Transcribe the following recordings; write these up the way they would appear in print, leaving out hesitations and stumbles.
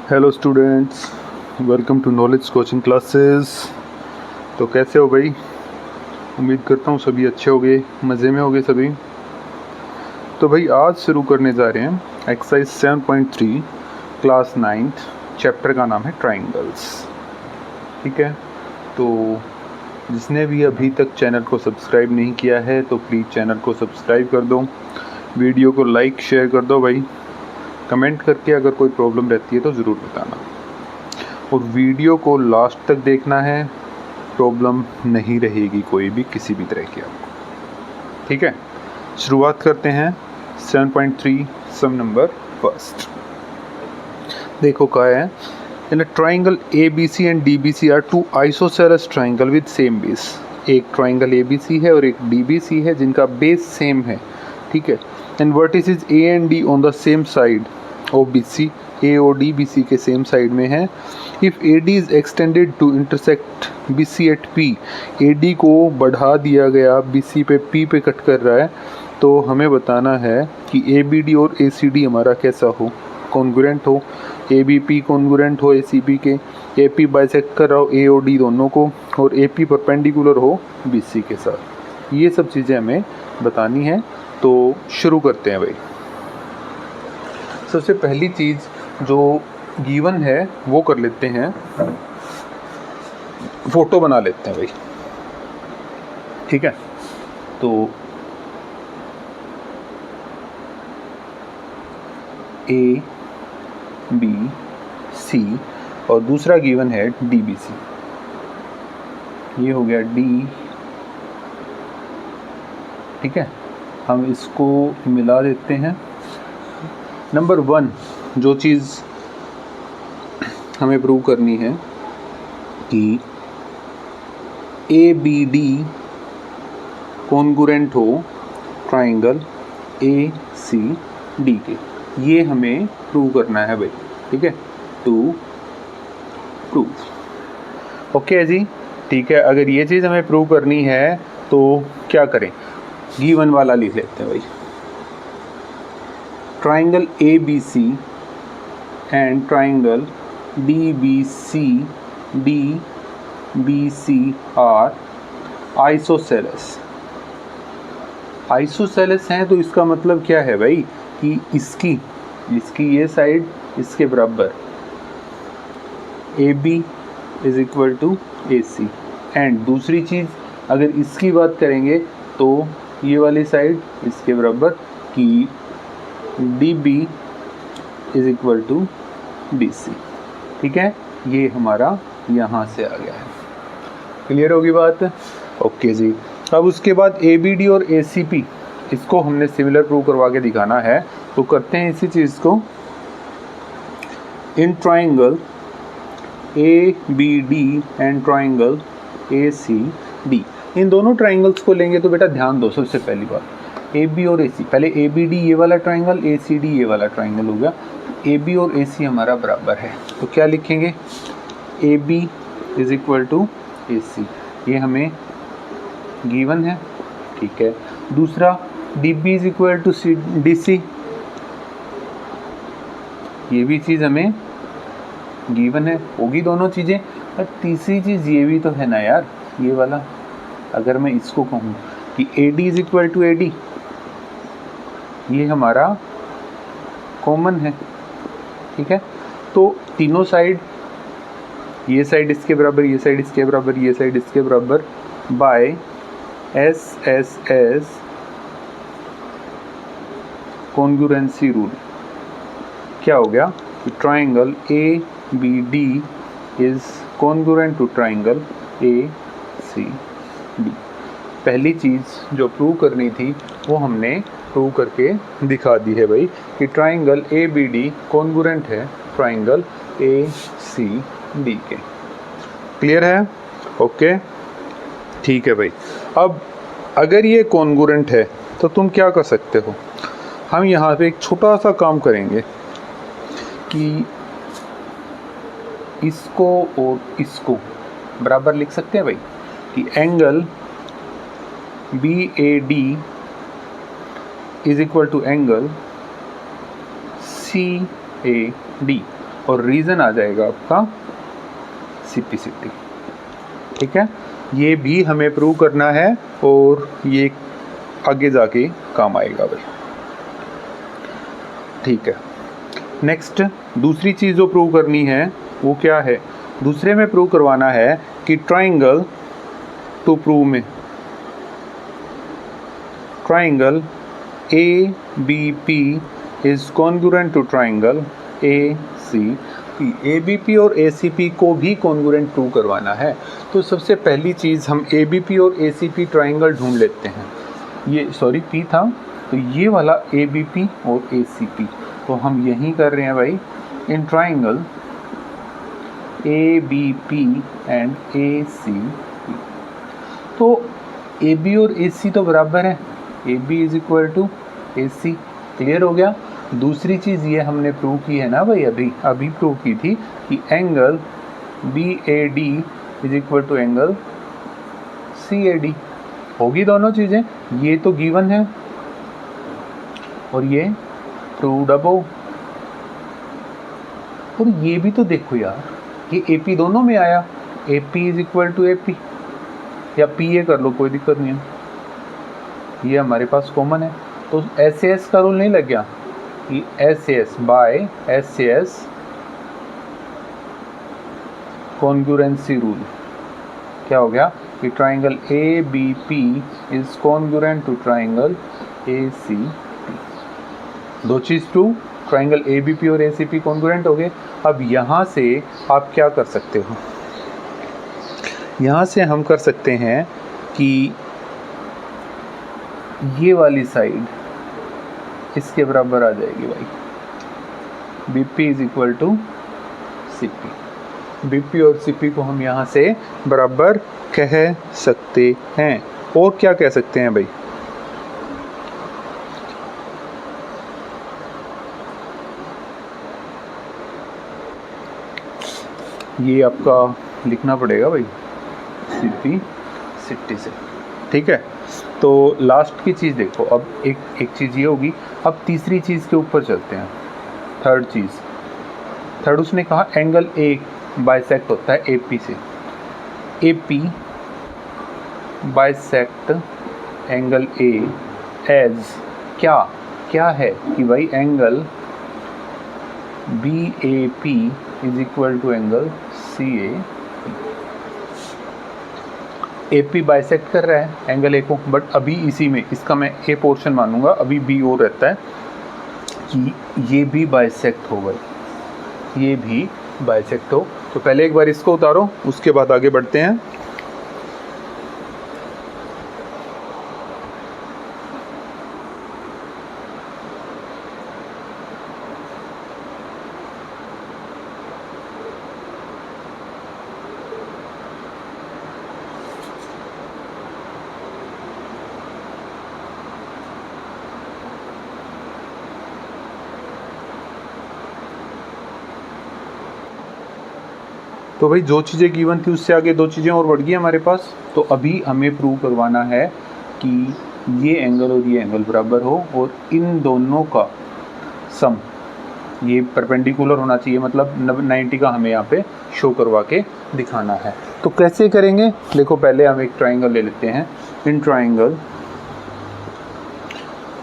Hello students, welcome to knowledge coaching classes. तो कैसे हो भाई? उम्मीद करता हूँ सभी अच्छे होंगे, मज़े में होंगे सभी। तो भाई आज शुरू करने जा रहे हैं एक्सरसाइज 7.3 क्लास 9th, चैप्टर का नाम है ट्राइंगल्स। ठीक है, तो जिसने भी अभी तक चैनल को सब्सक्राइब नहीं किया है तो प्लीज़ चैनल को सब्सक्राइब कर दो, वीडियो को लाइक शेयर कर दो भाई। कमेंट करके अगर कोई प्रॉब्लम रहती है तो ज़रूर बताना, और वीडियो को लास्ट तक देखना है, प्रॉब्लम नहीं रहेगी कोई भी किसी भी तरह की आपको। ठीक है, शुरुआत करते हैं 7.3 सम नंबर फर्स्ट। देखो क्या है, in a triangle ABC and DBC are two isosceles triangle with same base. एक ट्राइंगल ABC है और एक DBC है जिनका बेस सेम है। ठीक है, and vertices A and D on the same side of BC। A और D BC के सेम साइड में है। If AD is extended to intersect BC at P, AD को बढ़ा दिया गया BC पे P पे कट कर रहा है, तो हमें बताना है कि ABD और ACD हमारा कैसा हो, कॉन्ग्रुएंट हो। ABP कॉन्ग्रुएंट हो ACP के, AP बाइसेक्ट कर रहा हो A और D दोनों को, और AP परपेंडिकुलर हो BC के साथ। ये सब चीज़ें हमें बतानी है। तो शुरू करते हैं भाई। सबसे पहली चीज़ जो गिवन है वो कर लेते हैं, फोटो बना लेते हैं भाई। ठीक है, तो ABC और दूसरा गिवन है DBC। ये हो गया D। ठीक है, हम इसको मिला देते हैं। नंबर 1 जो चीज़ हमें प्रूव करनी है कि ABD कॉन्ग्रुएंट हो ट्राइंगल ACD के, ये हमें प्रूव करना है भाई। ठीक है, टू प्रूव। ओके जी, ठीक है। अगर ये चीज़ हमें प्रूव करनी है तो क्या करें, गिवन वाला लिख लेते हैं भाई। Triangle ABC and triangle DBC are isosceles. Isosceles हैं तो इसका मतलब क्या है भाई कि इसकी ये साइड इसके बराबर, AB is equal to AC। And दूसरी चीज़ अगर इसकी बात करेंगे तो ये वाली साइड इसके बराबर कि DB is equal to DC। ठीक है, ये हमारा यहाँ से आ गया है। क्लियर होगी बात? ओके जी। अब उसके बाद ABD और ACP, इसको हमने सिमिलर प्रूव करवा के दिखाना है, तो करते हैं इसी चीज़ को। In triangle ABD and triangle ACD, इन दोनों ट्राइंगल्स को लेंगे तो बेटा ध्यान दो, सबसे पहली बात AB और AC, पहले ABD ये वाला ट्राइंगल, ACD ये वाला ट्राइंगल हो गया। AB और AC हमारा बराबर है, तो क्या लिखेंगे, AB is equal to AC, ये हमें गिवन है। ठीक है, दूसरा DB is equal to DC, ये भी चीज़ हमें गिवन है, होगी दोनों चीज़ें। और तीसरी चीज़ ये भी तो है ना यार, ये वाला अगर मैं इसको कहूँ कि AD is equal to AD, ये हमारा कॉमन है। ठीक है, तो तीनों साइड, ये साइड इसके बराबर, ये साइड इसके बराबर, ये साइड इसके बराबर, बाय SSS कॉन्ग्रुएंसी रूल। क्या हो गया, triangle ABD is congruent to triangle ACD। पहली चीज़ जो प्रूव करनी थी वो हमने प्रूव करके दिखा दी है भाई कि ट्राइंगल ABD कॉन्ग्रुएंट है ट्राइंगल ACD के। क्लियर है? ओके, ठीक है भाई। अब अगर ये कॉन्ग्रुएंट है तो तुम क्या कर सकते हो, हम यहाँ पे एक छोटा सा काम करेंगे कि इसको और इसको बराबर लिख सकते हैं भाई, कि angle BAD is equal to angle CAD। और रीज़न आ जाएगा आपका CP/CT। ठीक है, ये भी हमें प्रूव करना है और ये आगे जाके काम आएगा भाई। ठीक है, नेक्स्ट दूसरी चीज़ जो प्रूव करनी है वो क्या है? दूसरे में प्रूव करवाना है कि ट्राइंगल टू प्रूव में triangle ABP is congruent to triangle ACP। ABP और ACP को भी कॉन्ग्रुएंट प्रूव करवाना है। तो सबसे पहली चीज़ हम ABP और ACP ट्राइंगल ढूंढ लेते हैं। ये P था, तो ये वाला ABP और ACP तो हम यही कर रहे हैं भाई। In triangle ABP and ACP, तो AB और AC तो बराबर है, AB is equal to AC। Clear हो गया। दूसरी चीज़ ये हमने प्रूव की है ना भाई, अभी प्रूव की थी कि angle BAD is equal to angle CAD। होगी दोनों चीज़ें, ये तो गिवन है और ये प्रूव्ड अबव। और ये भी तो देखो यार, ये AP दोनों में आया, AP is equal to AP या PA कर लो, कोई दिक्कत नहीं है, ये हमारे पास कॉमन है। तो SAS का रूल नहीं लग गया कि SAS by SAS congruency rule. क्या हो गया कि triangle ABP is congruent to triangle ACP। दो चीज़ प्रूव, ट्राइंगल ABP और ACP कॉन्ग्रुएंट हो गए। अब यहाँ से आप क्या कर सकते हो? यहाँ से हम कर सकते हैं कि ये वाली साइड इसके बराबर आ जाएगी भाई, BP is equal to CP। BP और CP को हम यहाँ से बराबर कह सकते हैं। और क्या कह सकते हैं भाई? ये आपका लिखना पड़ेगा भाई CP/CT से। ठीक है, तो लास्ट की चीज़ देखो, अब एक चीज़ ये होगी। अब तीसरी चीज़ के ऊपर चलते हैं, थर्ड उसने कहा एंगल A बाइसेक्ट होता है AP से। AP bisect angle A as क्या है कि भाई angle BAP is equal to angle CAP। AP bisect कर रहा है एंगल A को, बट अभी इसी में इसका मैं A पोर्शन मानूंगा, अभी B और रहता है कि ये भी बाइसेक्ट हो भाई, ये भी बाइसेक्ट हो। तो पहले एक बार इसको उतारो, उसके बाद आगे बढ़ते हैं। तो भाई जो चीज़ें गिवन थी उससे आगे दो चीज़ें और बढ़ गई हमारे पास। तो अभी हमें प्रूव करवाना है कि ये एंगल और ये एंगल बराबर हो और इन दोनों का सम ये परपेंडिकुलर होना चाहिए, मतलब 90 का हमें यहाँ पे शो करवा के दिखाना है। तो कैसे करेंगे? देखो पहले हम एक ट्राइंगल ले लेते हैं। In triangle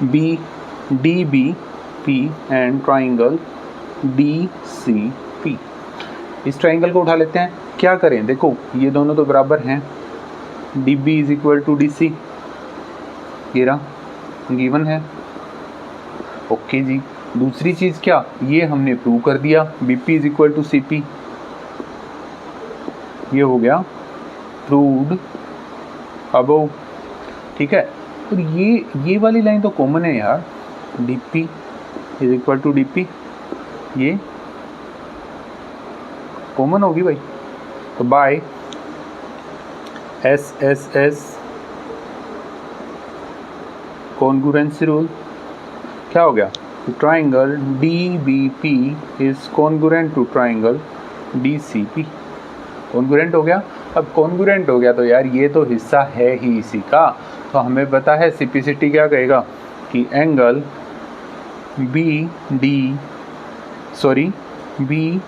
BDBP and triangle DCP, इस ट्राइंगल को उठा लेते हैं। क्या करें? देखो ये दोनों तो बराबर हैं, DB is equal to DC, ये रहा गिवन है। ओके जी, दूसरी चीज़ क्या, ये हमने प्रूव कर दिया, BP is equal to CP, ये हो गया प्रूव्ड अबव। ठीक है, और ये वाली लाइन तो कॉमन है यार, DP is equal to DP, ये कॉमन होगी भाई। तो बाय SSS कॉन्ग्रुएंसी रूल क्या हो गया? Triangle DBP is congruent to triangle DCP, congruent हो गया। अब कॉन्ग्रुएंट हो गया तो यार ये तो हिस्सा है ही इसी का, तो हमें पता है CP/CT क्या कहेगा कि angle B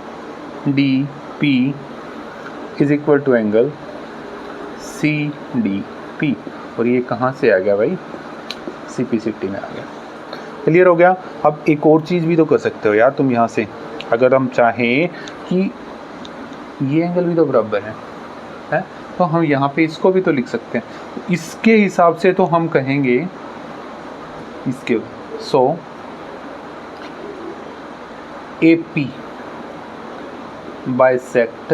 D P is equal to angle C D P, और ये कहाँ से आ गया भाई, सी पी सी टी में आ गया। क्लियर हो गया। अब एक और चीज़ भी तो कर सकते हो यार तुम यहाँ से, अगर हम चाहें कि ये एंगल भी तो बराबर है तो हम यहाँ पे इसको भी तो लिख सकते हैं। इसके हिसाब से तो हम कहेंगे इसके, so A P bisect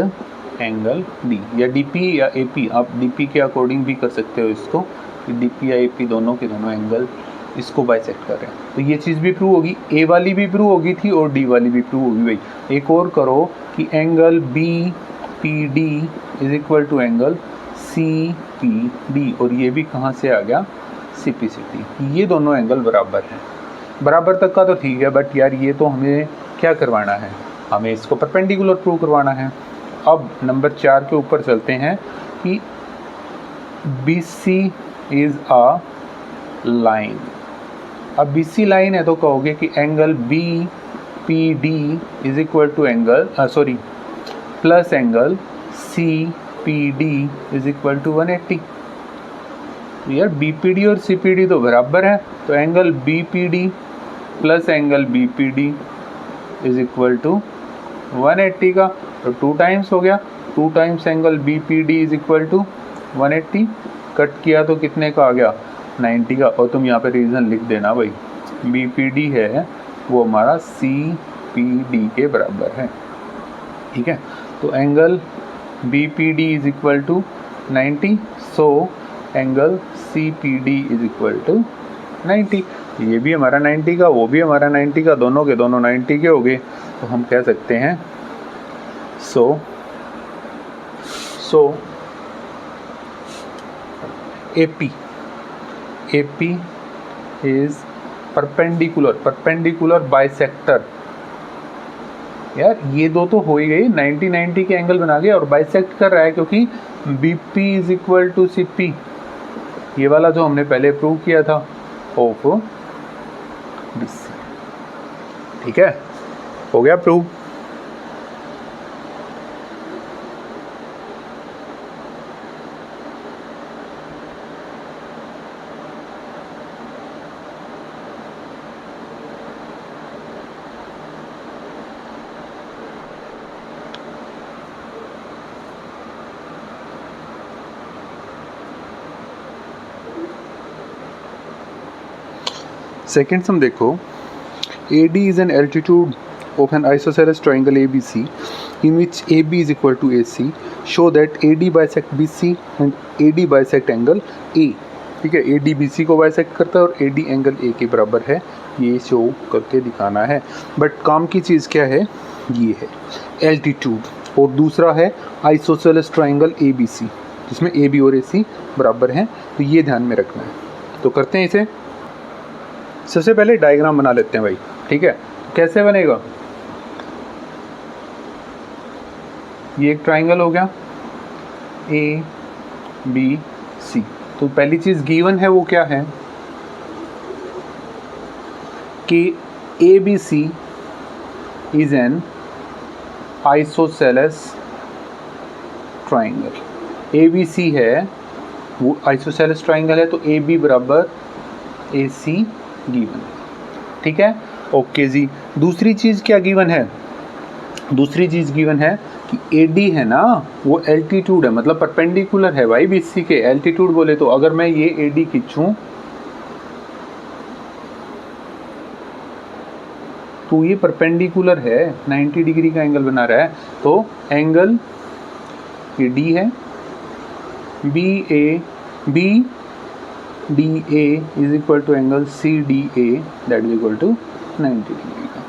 angle D, या डी पी या ए पी, आप डी पी के अकॉर्डिंग भी कर सकते हो इसको, कि डी पी या ए पी दोनों के दोनों एंगल इसको बाइसेक्ट कर रहे हैं। तो ये चीज़ भी प्रूव होगी, ए वाली भी प्रूव होगी थी और डी वाली भी प्रूव होगी भाई। एक और करो कि angle B P D is equal to angle C P D, और ये भी कहाँ से आ गया, सी पी सी टी। ये दोनों एंगल बराबर हैं। बराबर तक का तो ठीक है, बट यार ये तो हमें क्या करवाना है, हमें इसको परपेंडिकुलर प्रूव करवाना है। अब नंबर 4 के ऊपर चलते हैं कि B C is a line. अब बी सी लाइन है तो कहोगे कि angle B P D is equal to angle plus angle C P D is equal to 180। यार बी पी डी और सी पी डी तो बराबर है, तो angle B P D plus angle B P D is equal to 180 का, तो 2 times हो गया, 2 times angle B P D is equal to 180, cut किया तो कितने का आ गया, 90 का। और तुम यहाँ पे रीज़न लिख देना भाई, बी पी डी है वो हमारा सी पी डी के बराबर है, ठीक है। तो angle B P D is equal to 90, so angle C P D is equal to 90। ये भी हमारा 90 का, वो भी हमारा 90 का, दोनों के दोनों 90 के हो गए। तो हम कह सकते हैं so A P is perpendicular bisector. यार ये दो तो हो ही गई, 90 के एंगल बना गए, और बाइसेक्ट कर रहा है क्योंकि B P is equal to C P, ये वाला जो हमने पहले प्रूव किया था ऑफ बी सी, ठीक है, हो गया प्रूव। सेकेंड सम देखो, AD is an altitude of an isosceles triangle ABC in which AB is equal to AC. Show that AD bisect BC and AD bisect angle A। ठीक है, AD BC को bisect करता है और AD angle A के बराबर है, ये शो करके दिखाना है। बट काम की चीज़ क्या है, ये है एल्टीट्यूड, और दूसरा है आइसोसेलेस ट्राइंगल ABC जिसमें AB और AC बराबर हैं, तो ये ध्यान में रखना है। तो करते हैं इसे। सबसे पहले डायग्राम बना लेते हैं भाई, ठीक है। कैसे बनेगा, ये एक ट्राइंगल हो गया ABC। तो पहली चीज़ गिवन है वो क्या है कि ABC is an isosceles triangle. ABC है वो आइसोसेलेस ट्राइंगल है, तो AB बराबर AC गिवन, ठीक है, ओके जी। दूसरी चीज़ क्या गिवन है, दूसरी चीज़ गिवन है कि AD है ना वो एल्टीट्यूड है, मतलब परपेंडिकुलर है भाई BC के। एल्टीट्यूड बोले तो अगर मैं ये AD खींचूं तो ये परपेंडिकुलर है, 90 डिग्री का एंगल बना रहा है, तो एंगल ये D है, BD A is equal to angle CDA that is equal to 90 degree का।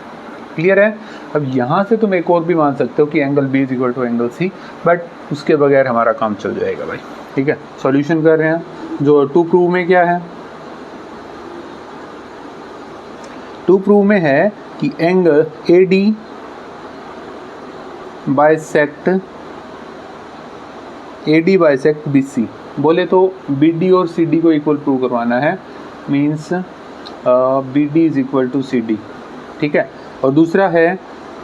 क्लियर है। अब यहाँ से तुम एक और भी मान सकते हो कि angle B is equal to angle C, but उसके बगैर हमारा काम चल जाएगा भाई, ठीक है। सॉल्यूशन कर रहे हैं। जो टू प्रूव में क्या है, टू प्रूव में है कि एंगल AD बाइसेक्ट BC। बोले तो BD और CD को इक्वल प्रूव करवाना है, means BD is equal to CD, ठीक है। और दूसरा है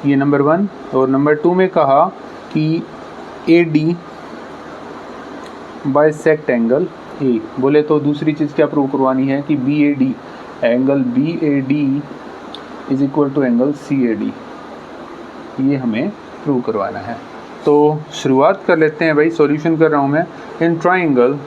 ये नंबर 1। और नंबर 2 में कहा कि AD बाइसेक्ट एंगल A। बोले तो दूसरी चीज़ क्या प्रूव करवानी है कि BAD angle BAD is equal to angle CAD, ये हमें प्रूव करवाना है। तो शुरुआत कर लेते हैं भाई, सॉल्यूशन कर रहा हूँ मैं। इन ट्राइंगल,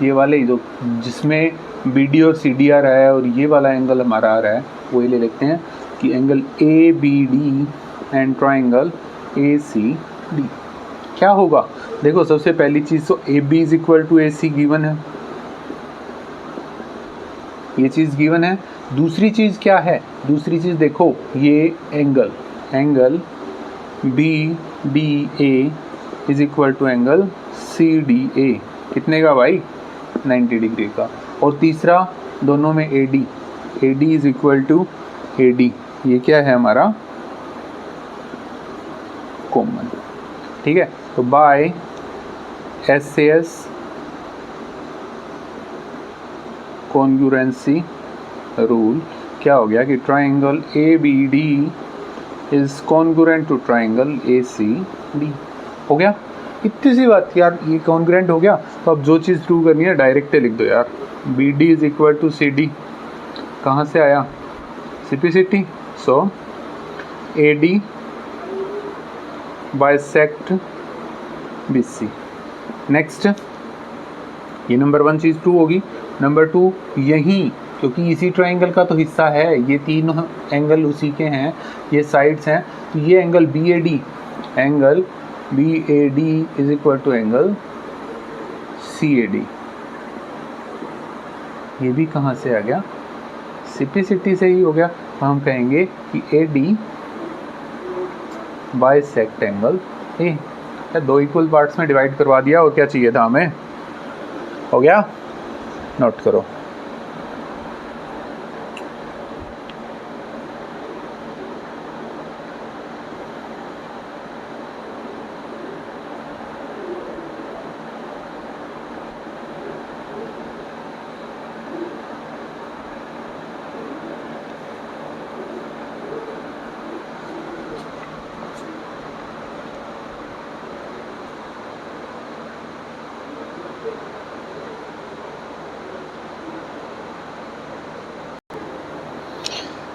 ये वाले जो जिसमें BD और CD आ रहा है और ये वाला एंगल हमारा आ रहा है, वो ये ले लेते हैं कि angle ABD and triangle ACD। क्या होगा, देखो सबसे पहली चीज़ तो AB is equal to AC given है, ये चीज़ गिवन है। दूसरी चीज़ क्या है, दूसरी चीज़ देखो ये angle BDA is equal to angle CDA, कितने का भाई, 90 डिग्री का। और तीसरा दोनों में AD is equal to AD, ये क्या है हमारा कॉमन, ठीक है। तो बाय SAS कॉन्ग्रुएंसी रूल क्या हो गया कि triangle ABD is congruent to triangle ACD। हो गया, इतनी सी बात यार, ये कॉन्ग्रुएंट हो गया। तो अब जो चीज़ प्रूव करनी है डायरेक्ट लिख दो यार, BD is equal to CD, कहाँ से आया, simplicity. So AD bisect BC। Next, ये नंबर 1 चीज़ प्रूव होगी। नंबर 2, यहीं क्योंकि इसी ट्राइंगल का तो हिस्सा है, ये तीनों एंगल उसी के हैं, ये साइड्स हैं, तो ये angle BAD is equal to angle CAD, ये भी कहाँ से आ गया, सिंप्लिसिटी से ही हो गया। हम कहेंगे कि AD बाइसेक्ट एंगल A। दो इक्वल पार्ट्स में डिवाइड करवा दिया, और क्या चाहिए था हमें, हो गया, नोट करो।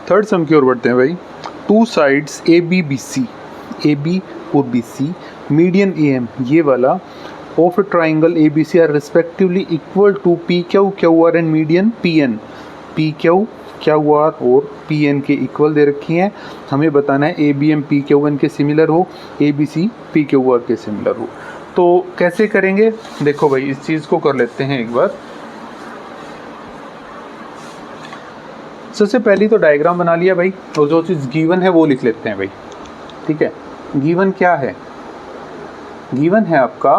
थर्ड सम की ओर बढ़ते हैं भाई। 2 साइड्स AB और BC, मीडियन AM ये वाला of triangle ABC are respectively equal to PQ QR and median PN। PQ QR और PN के इक्वल दे रखी हैं, हमें बताना है ABM PQN के सिमिलर हो, ABC PQR के सिमिलर हो। तो कैसे करेंगे, देखो भाई इस चीज़ को कर लेते हैं एक बार। सबसे पहली तो डायग्राम बना लिया भाई, और जो चीज़ गिवन है वो लिख लेते हैं भाई, ठीक है। गिवन क्या है, गिवन है आपका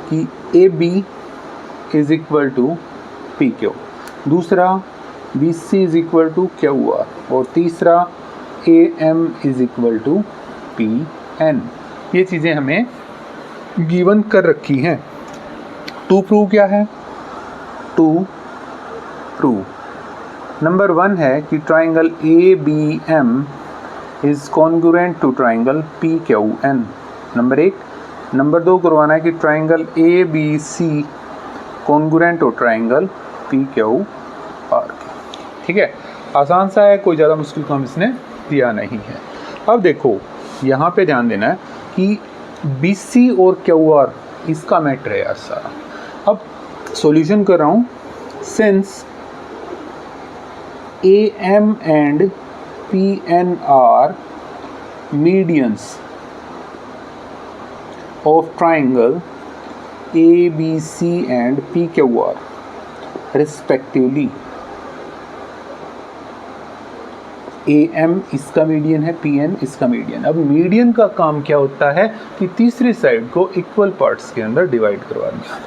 कि AB is equal to PQ, दूसरा BC is equal to QR, और तीसरा AM is equal to PN। ये चीज़ें हमें गिवन कर रखी हैं। टू प्रूव क्या है, टू प्रूव नंबर 1 है कि triangle ABM is congruent to triangle PQN, number 1। Number 2 करवाना है कि triangle ABC congruent to triangle PQR, ठीक है। आसान सा है, कोई ज़्यादा मुश्किल काम इसने दिया नहीं है। अब देखो यहाँ पे ध्यान देना है कि BC और QR इसका मैटर है यार सारा। अब सॉल्यूशन कर रहा हूँ। Since AM and PN are medians of triangle ABC and PQR respectively, AM इसका मीडियन है, PN इसका मीडियन। अब मीडियन का काम क्या होता है कि तीसरी साइड को इक्वल पार्ट्स के अंदर डिवाइड करवा दिया।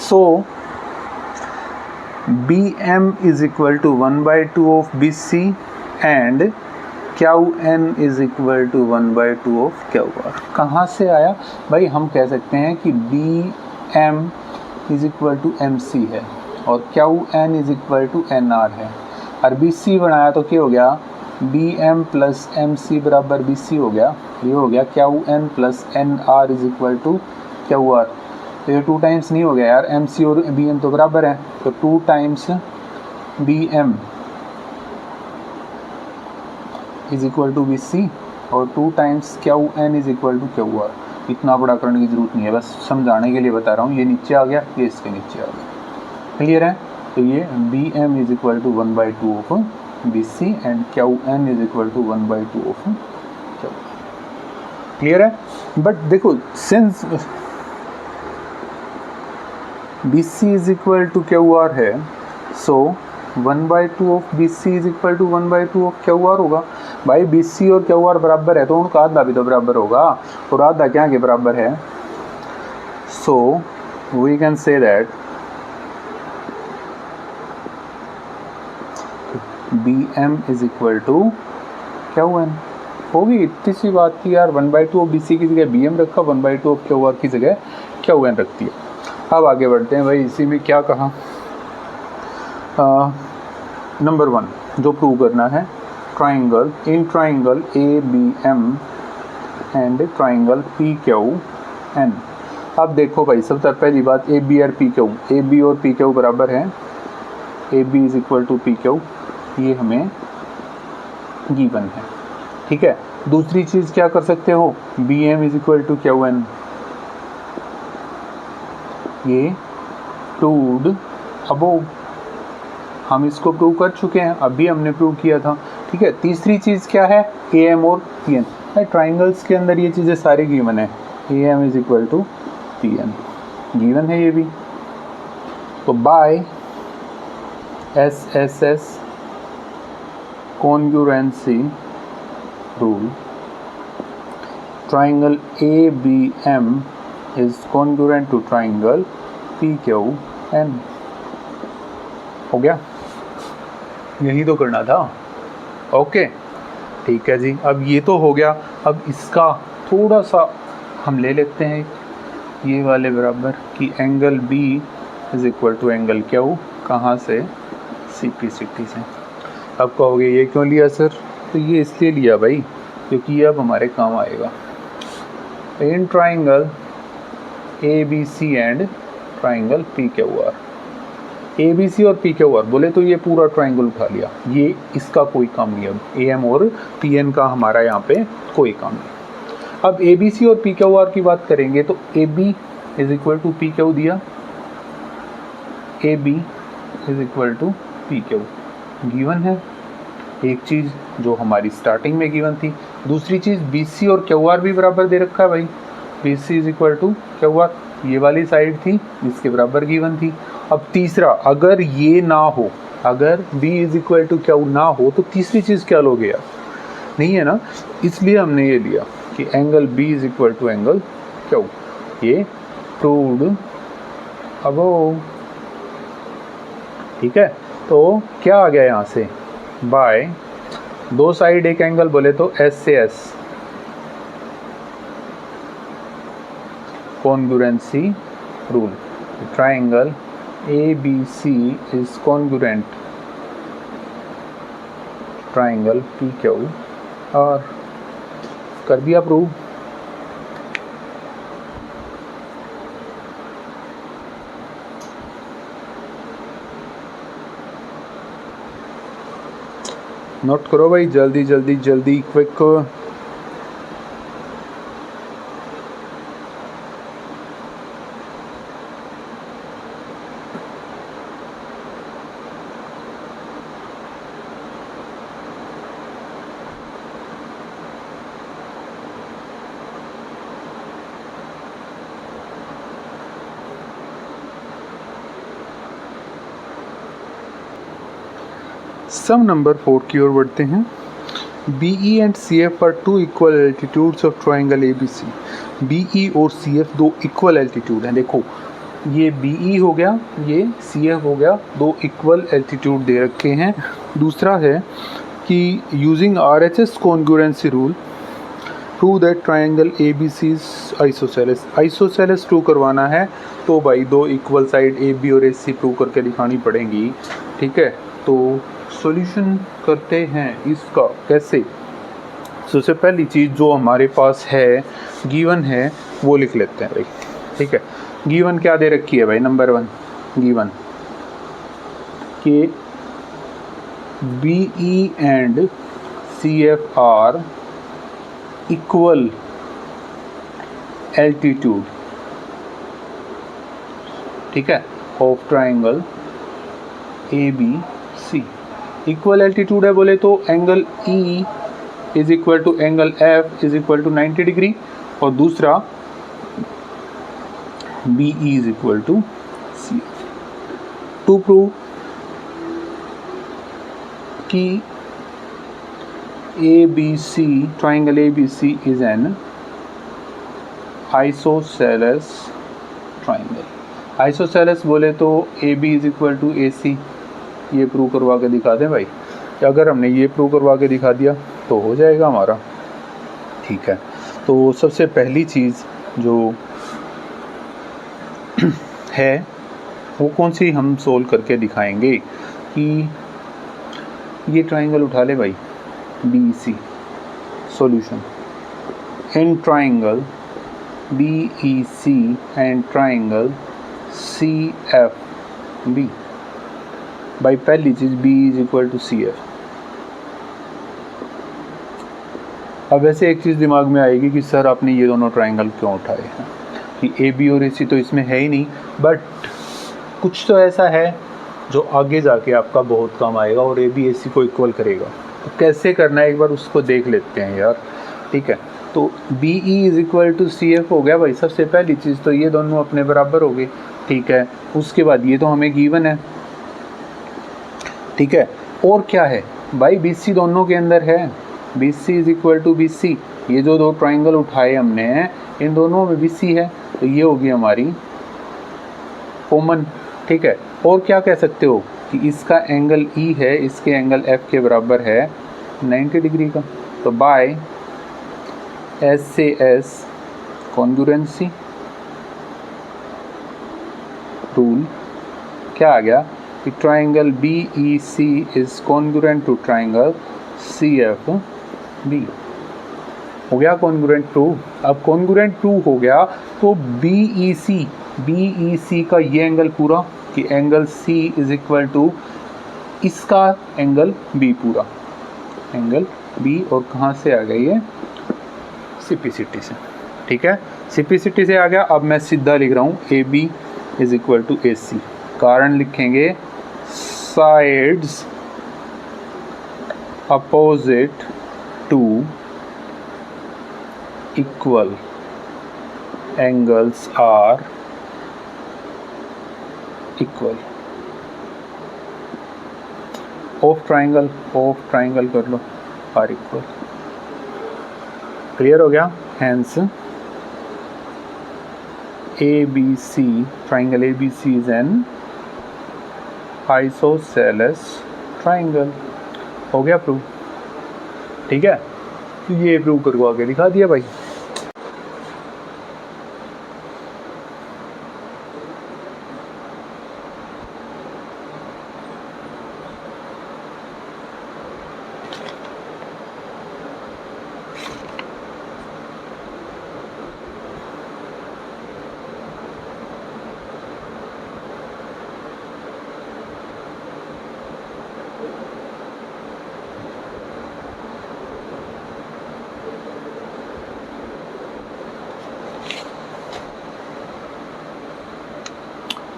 सो BM is equal to 1/2 of BC and QN is equal to 1/2 of QR। कहाँ से आया भाई, हम कह सकते हैं कि BM is equal to MC है और QN is equal to NR है, और BC बनाया तो क्या हो गया, B M plus M C बराबर बी सी हो गया, ये हो गया Q N plus N R is equal to Q R. तो ये 2 टाइम्स नहीं हो गया यार, एम सी और बी एम तो बराबर है, तो 2 times B M is equal to B C और 2 times Q N is equal to Q R. इतना बड़ा करने की ज़रूरत नहीं है, बस समझाने के लिए बता रहा हूँ। ये नीचे आ गया, ये इसके नीचे आ गया, क्लियर है। तो ये B M is equal to 1/2 of B C and Q N is equal to 1/2 of Q, clear है। बट देखो since B C is equal to Q R है, so 1/2 of B C is equal to 1/2 of Q R होगा। भाई B C और Q R बराबर है तो उनका आधा भी तो बराबर होगा, और आधा क्या के बराबर है। So we can say that B M is equal to Q N. होगी इतनी सी बात थी यार, 1/2 ऑफ बी सी की जगह बी एम रखा, 1/2 ऑफ क्यू आर की जगह क्यू एन रखती है। अब आगे बढ़ते हैं भाई, इसी में क्या कहा। नंबर 1 जो प्रूव करना है, triangle in triangle A B M and triangle P Q N. अब देखो भाई, सबसे पहली बात ए बी और पी क्यू, ए बी और पी क्यू बराबर है, A B is equal to P Q, ये हमें गिवन है, ठीक है। दूसरी चीज़ क्या कर सकते हो, B M is equal to Q N, ये प्रूव्ड अबोव, हम इसको प्रूव कर चुके हैं, अभी हमने प्रूव किया था, ठीक है। तीसरी चीज़ क्या है, ए एम और पी एन। ट्राइंगल्स के अंदर ये चीज़ें सारी गिवन है, A M is equal to P N given है ये भी। तो by S S S congruency rule, triangle A B M is congruent to triangle P Q N. हो गया, यही तो करना था, ओके ठीक है जी। अब ये तो हो गया, अब इसका थोड़ा सा हम ले लेते हैं ये वाले बराबर कि angle B is equal to angle Q, कहाँ से, सी पी सी टी से। अब कहोगे ये क्यों लिया सर, तो ये इसलिए लिया भाई क्योंकि ये अब हमारे काम आएगा। In triangle A B C and triangle P Q R, A B C और पी क्यू आर बोले तो ये पूरा ट्राइंगल उठा लिया, ये इसका कोई काम नहीं। अब ए एम और पी एन का हमारा यहाँ पे कोई काम नहीं। अब ए बी सी और पी क्यू आर की बात करेंगे तो A B is equal to P Q दिया, A B is equal to P Q given है, एक चीज़ जो हमारी स्टार्टिंग में गिवन थी। दूसरी चीज़ बी सी और क्यू आर भी बराबर दे रखा है भाई, B C is equal to Q R, ये वाली साइड थी इसके बराबर गिवन थी। अब तीसरा, अगर ये ना हो, अगर b is equal to Q ना हो तो तीसरी चीज़ क्या लोगे यार, नहीं है ना, इसलिए हमने ये लिया कि angle b is equal to angle Q, ये प्रूव्ड अबोव, ठीक है। तो क्या आ गया यहाँ से, बाय दो साइड एक एंगल बोले तो S से S, congruency rule, triangle ABC is congruent triangle PQ, और कर दिया प्रूव। नोट करो भाई, जल्दी जल्दी जल्दी, क्विक। सम नंबर 4 की ओर बढ़ते हैं। BE and CF are two equal altitudes of triangle ABC। BE और CF दो इक्वल एल्टीट्यूड हैं। देखो ये BE हो गया, ये CF हो गया, दो इक्वल एल्टीट्यूड दे रखे हैं। दूसरा है कि using RHS congruency rule prove that triangle ABC is isosceles. Isosceles prove करवाना है तो भाई दो इक्वल साइड AB और AC प्रूव करके दिखानी पड़ेंगी, ठीक है। तो सॉल्यूशन करते हैं इसका कैसे। सबसे पहली चीज़ जो हमारे पास है गिवन है वो लिख लेते हैं भाई, ठीक है। गिवन क्या दे रखी है भाई, नंबर 1 गिवन के BE and CF are equal altitude, ठीक है, of triangle ABC। Equal altitude है बोले तो angle E is equal to angle F is equal to 90 degree, और दूसरा BE is equal to CF। To prove कि ABC triangle ABC is an isosceles triangle. Isosceles बोले तो AB is equal to AC, ये prove करवा के दिखा दें भाई। अगर हमने ये प्रूव करवा के दिखा दिया तो हो जाएगा हमारा, ठीक है। तो सबसे पहली चीज़ जो है वो कौन सी हम सोल्व करके दिखाएंगे कि ये ट्राइंगल उठा ले भाई BC। Solution in triangle BEC and triangle CFB भाई, पहली चीज़ B is equal to CF। अब ऐसे एक चीज़ दिमाग में आएगी कि सर आपने ये दोनों ट्राइंगल क्यों उठाए हैं, कि AB और AC तो इसमें है ही नहीं, बट कुछ तो ऐसा है जो आगे जाके आपका बहुत काम आएगा और AB AC को इक्वल करेगा। तो कैसे करना है एक बार उसको देख लेते हैं यार, ठीक है। तो BE is equal to CF हो गया भाई, सबसे पहली चीज़ तो ये दोनों अपने बराबर हो गए, ठीक है। उसके बाद ये तो हमें गिवन है, ठीक है। और क्या है भाई, BC दोनों के अंदर है, BC is equal to BC। ये जो दो ट्राइंगल उठाए हमने इन दोनों में BC है, तो ये होगी हमारी कॉमन, ठीक है। और क्या कह सकते हो कि इसका एंगल E है, इसके एंगल F के बराबर है 90 डिग्री का। तो बाय S से S कॉन्ग्रुएंसी रूल क्या आ गया कि triangle BEC is congruent to triangle CFB। हो गया कॉन्ग्रुएंट ट्रू। अब कॉन्ग्रुएंट ट्रू हो गया तो BEC का ये एंगल पूरा कि angle C is equal to इसका एंगल B पूरा, एंगल B, और कहाँ से आ गई है, CPCT से, ठीक है। CPCT से आ गया। अब मैं सीधा लिख रहा हूँ AB is equal to AC। कारण लिखेंगे sides opposite to equal angles are equal. Of triangle कर लो, आर इक्वल। क्लियर हो गया। Hence ABC triangle ABC is an isosceles triangle. हो गया प्रूव, ठीक है। तो ये प्रूव करवा के दिखा दिया भाई।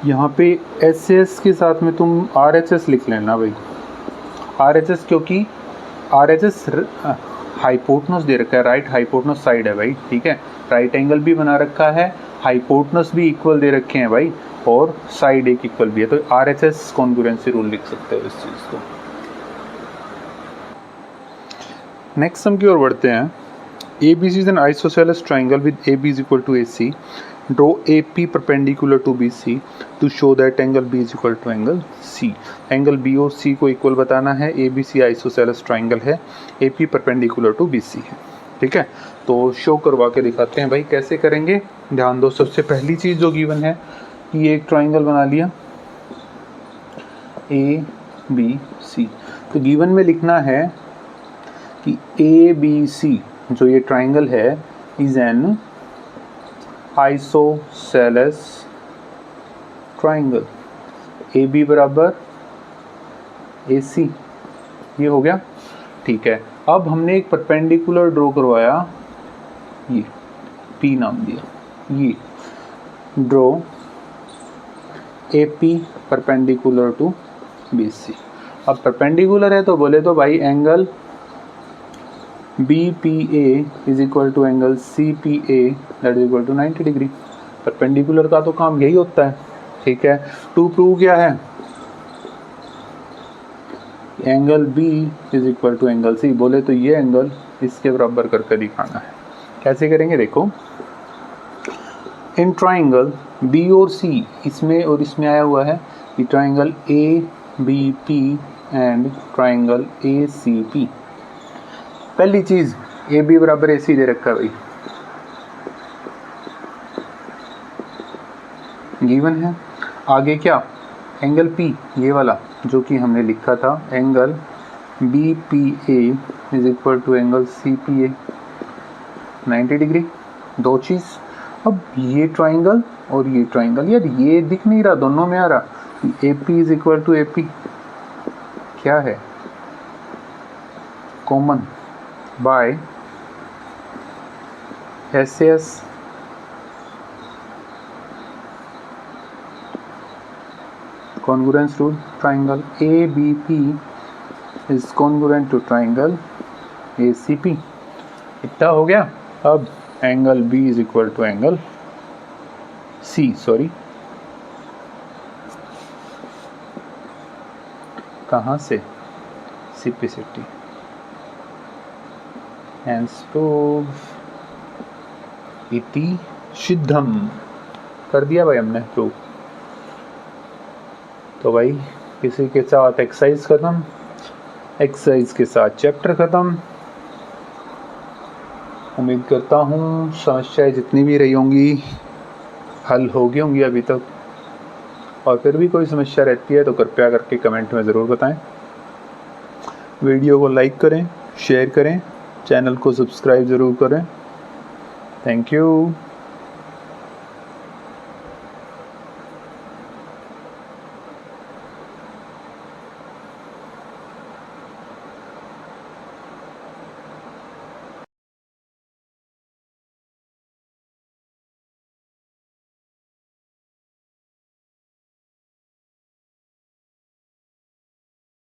यहाँ पे SS के साथ में तुम RHS लिख लेना भाई, RHS, क्योंकि RHS हाइपोटनस दे रखा है, राइट हाइपोटनस साइड है भाई, ठीक है। राइट एंगल भी बना रखा है, हाइपोटनस भी इक्वल दे रखे हैं भाई, और साइड एक इक्वल भी है, तो RHS कॉन्ग्रुएंसी रूल लिख सकते हो इस चीज़ को। नेक्स्ट सम की ओर बढ़ते हैं। ABC is an isosceles triangle with AB is equal to AC. Draw AP perpendicular to BC to show that angle B is equal to angle C. Angle B और C को equal बताना है। ABC isosceles triangle है, AP perpendicular to BC है, ठीक है। तो show करवा के दिखाते हैं भाई कैसे करेंगे। ध्यान दो, सबसे पहली चीज़ जो गिवन है कि ये एक ट्राइंगल बना लिया ABC। तो गिवन में लिखना है कि ए बी सी जो ये ट्राइंगल है is an isosceles triangle, A B बराबर ए सी। ये हो गया, ठीक है। अब हमने एक परपेंडिकुलर ड्रॉ करवाया, ये पी नाम दिया, ये draw A P perpendicular to B C. अब परपेंडिकुलर है तो बोले तो भाई angle B P A is equal to angle C P A that is equal to 90 degree. Perpendicular का तो काम यही होता है, ठीक है। टू प्रूव क्या है, angle B is equal to angle C, बोले तो ये एंगल इसके बराबर करके दिखाना है। कैसे करेंगे देखो, इन ट्राइंगल बी और सी, इसमें और इसमें आया हुआ है कि triangle A B P and triangle A C P. पहली चीज ए बी बराबर ए सी दे रखा है भाई, गिवन है। आगे क्या, एंगल पी ये वाला जो कि हमने लिखा था angle B P A is equal to angle C P A 90 degree. दो चीज़, अब ये ट्राइंगल और ये ट्राइंगल, यार ये दिख नहीं रहा, दोनों में आ रहा A P is equal to A P, क्या है common by S S congruence rule, triangle ABP is congruent to triangle ACP। इतना हो गया। अब angle B is equal to angle C, sorry कहाँ से, सिम्प्लिसिटी हैंस प्रूव इति सिद्धम, कर दिया भाई हमने प्रूव। तो भाई इसी के साथ एक्सरसाइज ख़त्म, एक्सरसाइज के साथ चैप्टर ख़त्म। उम्मीद करता हूँ समस्याएं जितनी भी रही होंगी हल हो गई होंगी अभी तक, और फिर भी कोई समस्या रहती है तो कृपया करके कमेंट में ज़रूर बताएं। वीडियो को लाइक करें, शेयर करें, चैनल को सब्सक्राइब ज़रूर करें। Thank you.